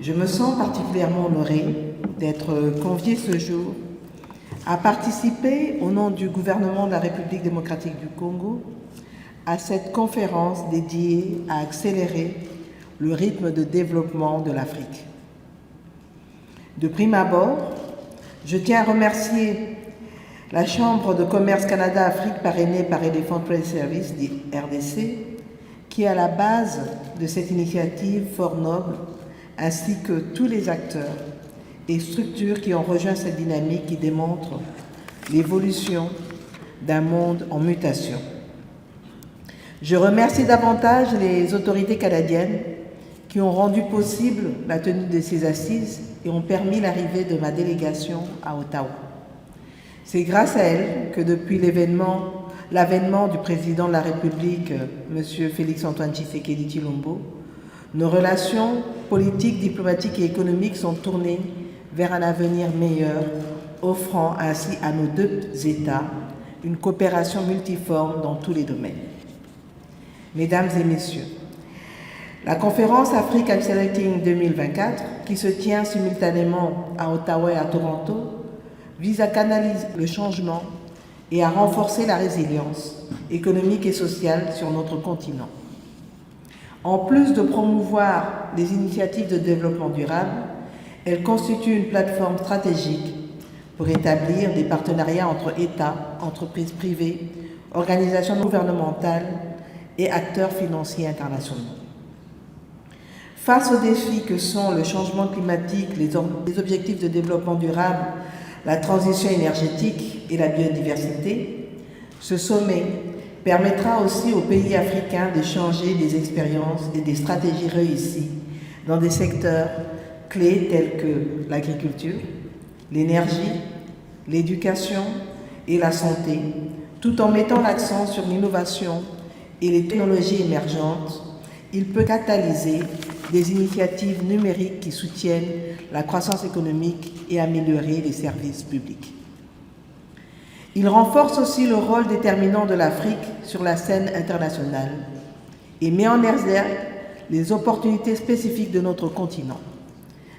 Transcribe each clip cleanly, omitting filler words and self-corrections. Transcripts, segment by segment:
Je me sens particulièrement honorée d'être conviée ce jour à participer au nom du gouvernement de la République démocratique du Congo à cette conférence dédiée à accélérer le rythme de développement de l'Afrique. De prime abord, je tiens à remercier la Chambre de commerce Canada-Afrique parrainée par Elephant Trade Service, dit RDC, qui est à la base de cette initiative fort noble, ainsi que tous les acteurs et structures qui ont rejoint cette dynamique qui démontre l'évolution d'un monde en mutation. Je remercie davantage les autorités canadiennes qui ont rendu possible la tenue de ces assises et ont permis l'arrivée de ma délégation à Ottawa. C'est grâce à elles que depuis l'avènement du président de la République, M. Félix-Antoine Tshisekedi Tshilombo, nos relations politiques, diplomatiques et économiques sont tournées vers un avenir meilleur, offrant ainsi à nos deux États une coopération multiforme dans tous les domaines. Mesdames et messieurs, la conférence Afrique Accelerating 2024, qui se tient simultanément à Ottawa et à Toronto, vise à canaliser le changement et à renforcer la résilience économique et sociale sur notre continent. En plus de promouvoir les initiatives de développement durable, elle constitue une plateforme stratégique pour établir des partenariats entre États, entreprises privées, organisations gouvernementales et acteurs financiers internationaux. Face aux défis que sont le changement climatique, les objectifs de développement durable, la transition énergétique et la biodiversité, ce sommet permettra aussi aux pays africains d'échanger des expériences et des stratégies réussies dans des secteurs clés tels que l'agriculture, l'énergie, l'éducation et la santé, tout en mettant l'accent sur l'innovation et les technologies émergentes. Il peut catalyser des initiatives numériques qui soutiennent la croissance économique et améliorer les services publics. Il renforce aussi le rôle déterminant de l'Afrique sur la scène internationale et met en exergue les opportunités spécifiques de notre continent.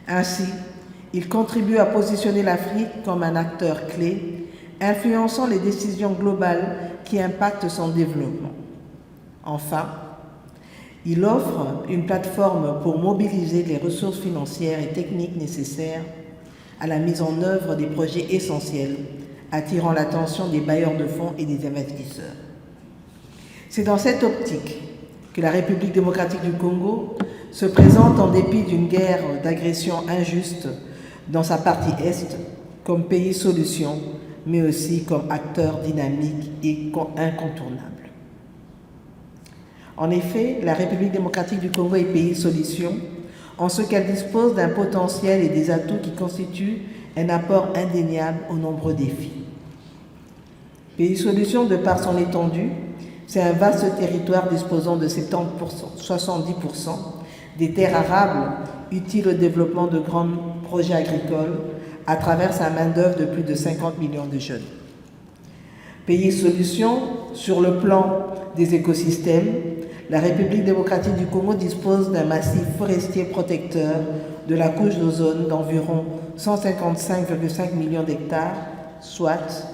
Ainsi, il contribue à positionner l'Afrique comme un acteur clé, influençant les décisions globales qui impactent son développement. Enfin, il offre une plateforme pour mobiliser les ressources financières et techniques nécessaires à la mise en œuvre des projets essentiels, attirant l'attention des bailleurs de fonds et des investisseurs. C'est dans cette optique que la République démocratique du Congo se présente en dépit d'une guerre d'agression injuste dans sa partie Est, comme pays solution, mais aussi comme acteur dynamique et incontournable. En effet, la République démocratique du Congo est pays solution en ce qu'elle dispose d'un potentiel et des atouts qui constituent un apport indéniable aux nombreux défis. Pays solution, de par son étendue, c'est un vaste territoire disposant de 70%, 70% des terres arables utiles au développement de grands projets agricoles à travers sa main-d'œuvre de plus de 50 millions de jeunes. Pays solution, sur le plan des écosystèmes, la République démocratique du Congo dispose d'un massif forestier protecteur de la couche d'ozone d'environ 155,5 millions d'hectares, soit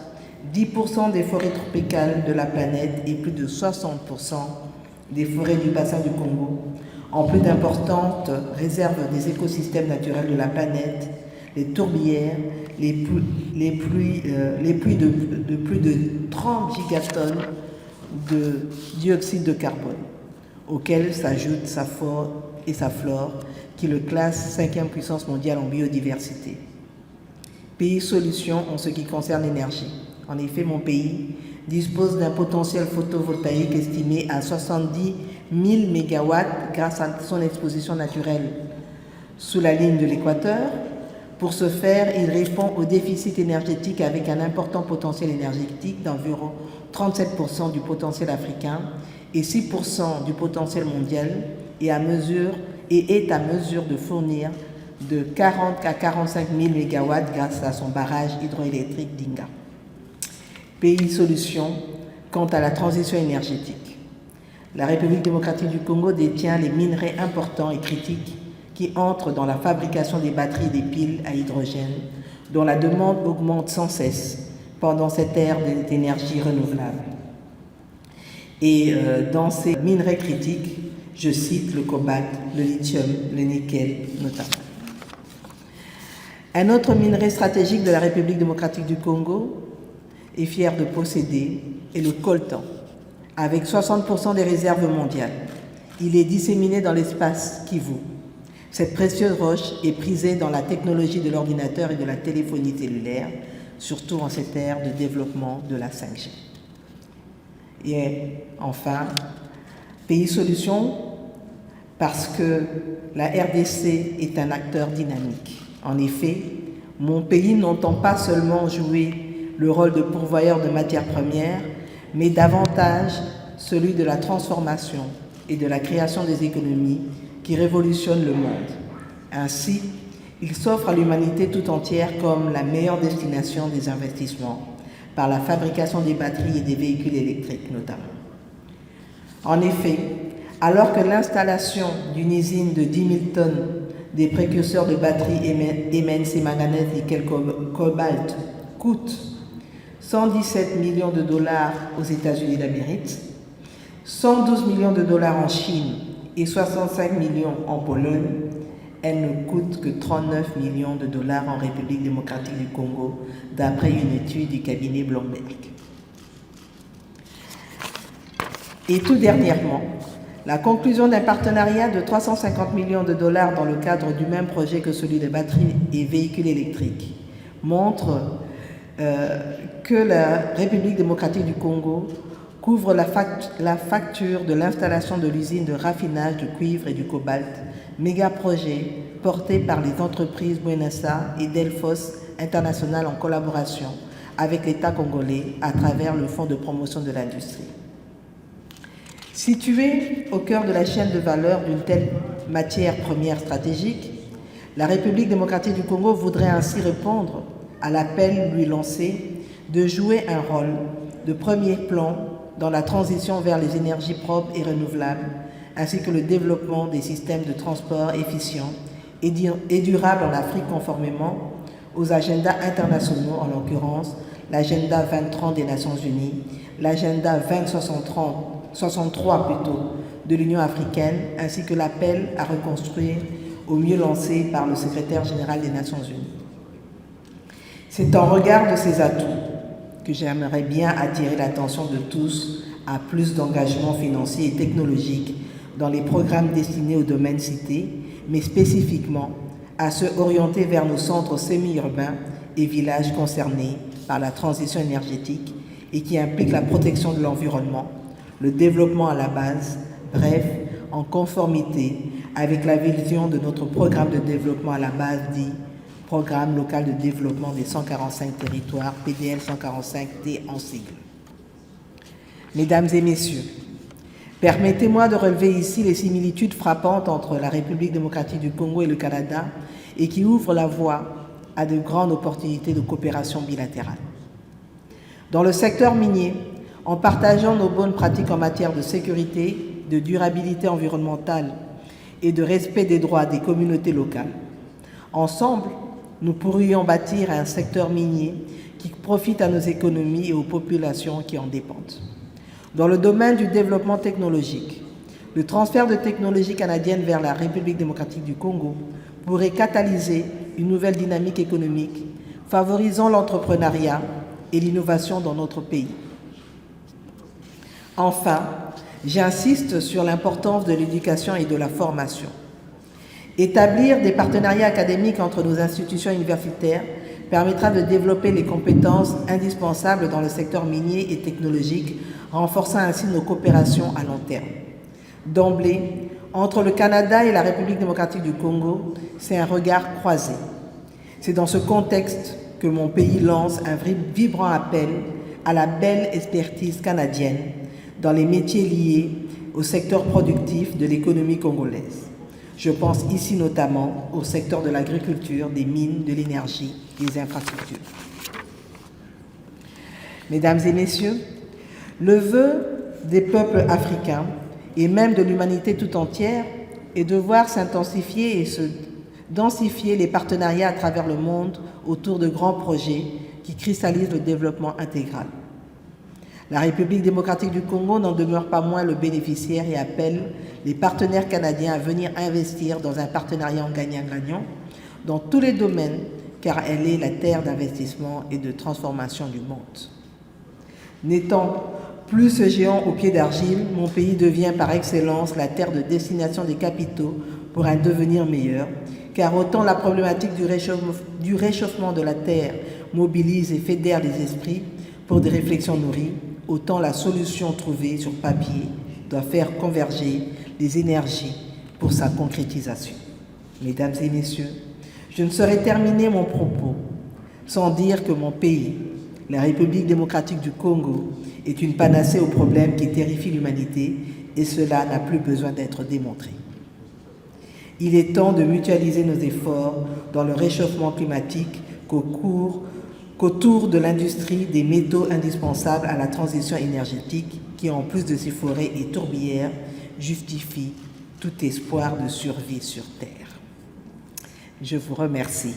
10% des forêts tropicales de la planète et plus de 60% des forêts du bassin du Congo, en plus d'importantes réserves des écosystèmes naturels de la planète, les tourbières, les pluies de plus de 30 gigatonnes de dioxyde de carbone, auxquels s'ajoute sa faune et sa flore, qui le classe 5e puissance mondiale en biodiversité. Pays solution en ce qui concerne l'énergie. En effet, mon pays dispose d'un potentiel photovoltaïque estimé à 70 000 MW grâce à son exposition naturelle sous la ligne de l'équateur. Pour ce faire, il répond au déficit énergétique avec un important potentiel énergétique d'environ 37% du potentiel africain et 6% du potentiel mondial et est à mesure de fournir de 40 à 45 000 MW grâce à son barrage hydroélectrique d'Inga. Pays solution quant à la transition énergétique. La République démocratique du Congo détient les minerais importants et critiques qui entrent dans la fabrication des batteries et des piles à hydrogène, dont la demande augmente sans cesse pendant cette ère d'énergie renouvelable. Et dans ces minerais critiques, je cite le cobalt, le lithium, le nickel notamment. Un autre minerai stratégique de la République démocratique du Congo est fier de posséder est le coltan, avec 60% des réserves mondiales. Il est disséminé dans l'espace Kivu. Cette précieuse roche est prisée dans la technologie de l'ordinateur et de la téléphonie cellulaire, surtout en cette ère de développement de la 5G. Et enfin, pays solution, parce que la RDC est un acteur dynamique. En effet, mon pays n'entend pas seulement jouer le rôle de pourvoyeur de matières premières, mais davantage celui de la transformation et de la création des économies qui révolutionnent le monde. Ainsi, il s'offre à l'humanité tout entière comme la meilleure destination des investissements, par la fabrication des batteries et des véhicules électriques notamment. En effet, alors que l'installation d'une usine de 10 000 tonnes des précurseurs de batteries MNC manganèse nickel cobalt coûte 117 millions de dollars aux États-Unis d'Amérique, 112 millions de dollars en Chine et 65 millions en Pologne, elle ne coûte que 39 millions de dollars en République démocratique du Congo, d'après une étude du cabinet Bloomberg. Et tout dernièrement, la conclusion d'un partenariat de 350 millions de dollars dans le cadre du même projet que celui des batteries et véhicules électriques montre que la République démocratique du Congo couvre la facture de l'installation de l'usine de raffinage de cuivre et du cobalt, méga projet porté par les entreprises Buenasa et Delphos International en collaboration avec l'État congolais à travers le Fonds de promotion de l'industrie. Située au cœur de la chaîne de valeur d'une telle matière première stratégique, la République démocratique du Congo voudrait ainsi répondre à l'appel lui lancé de jouer un rôle de premier plan dans la transition vers les énergies propres et renouvelables, ainsi que le développement des systèmes de transport efficients et durables en Afrique conformément aux agendas internationaux, en l'occurrence l'agenda 2030 des Nations Unies, l'agenda 2063 de l'Union africaine, ainsi que l'appel à reconstruire au mieux lancé par le secrétaire général des Nations Unies. C'est en regard de ces atouts que j'aimerais bien attirer l'attention de tous à plus d'engagement financier et technologique dans les programmes destinés aux domaines cités, mais spécifiquement à ceux orientés vers nos centres semi-urbains et villages concernés par la transition énergétique et qui impliquent la protection de l'environnement, le développement à la base, bref, en conformité avec la vision de notre programme de développement à la base dit Programme local de développement des 145 territoires, PDL 145D en sigle. Mesdames et messieurs, permettez-moi de relever ici les similitudes frappantes entre la République démocratique du Congo et le Canada et qui ouvrent la voie à de grandes opportunités de coopération bilatérale. Dans le secteur minier, en partageant nos bonnes pratiques en matière de sécurité, de durabilité environnementale et de respect des droits des communautés locales, ensemble, nous pourrions bâtir un secteur minier qui profite à nos économies et aux populations qui en dépendent. Dans le domaine du développement technologique, le transfert de technologies canadiennes vers la République démocratique du Congo pourrait catalyser une nouvelle dynamique économique, favorisant l'entrepreneuriat et l'innovation dans notre pays. Enfin, j'insiste sur l'importance de l'éducation et de la formation. Établir des partenariats académiques entre nos institutions universitaires permettra de développer les compétences indispensables dans le secteur minier et technologique, renforçant ainsi nos coopérations à long terme. D'emblée, entre le Canada et la République démocratique du Congo, c'est un regard croisé. C'est dans ce contexte que mon pays lance un vibrant appel à la belle expertise canadienne dans les métiers liés au secteur productif de l'économie congolaise. Je pense ici notamment au secteur de l'agriculture, des mines, de l'énergie, des infrastructures. Mesdames et messieurs, le vœu des peuples africains et même de l'humanité tout entière et de voir s'intensifier et se densifier les partenariats à travers le monde autour de grands projets qui cristallisent le développement intégral. La République démocratique du Congo n'en demeure pas moins le bénéficiaire et appelle les partenaires canadiens à venir investir dans un partenariat en gagnant-gagnant dans tous les domaines, car elle est la terre d'investissement et de transformation du monde. N'étant plus ce géant aux pieds d'argile, mon pays devient par excellence la terre de destination des capitaux pour un devenir meilleur, car autant la problématique du réchauffement de la Terre mobilise et fédère les esprits pour des réflexions nourries, autant la solution trouvée sur papier doit faire converger les énergies pour sa concrétisation. Mesdames et messieurs, je ne saurais terminer mon propos sans dire que mon pays, la République démocratique du Congo, est une panacée aux problèmes qui terrifient l'humanité, et cela n'a plus besoin d'être démontré. Il est temps de mutualiser nos efforts dans le réchauffement climatique qu'autour de l'industrie des métaux indispensables à la transition énergétique qui, en plus de ses forêts et tourbières, justifie tout espoir de survie sur Terre. Je vous remercie.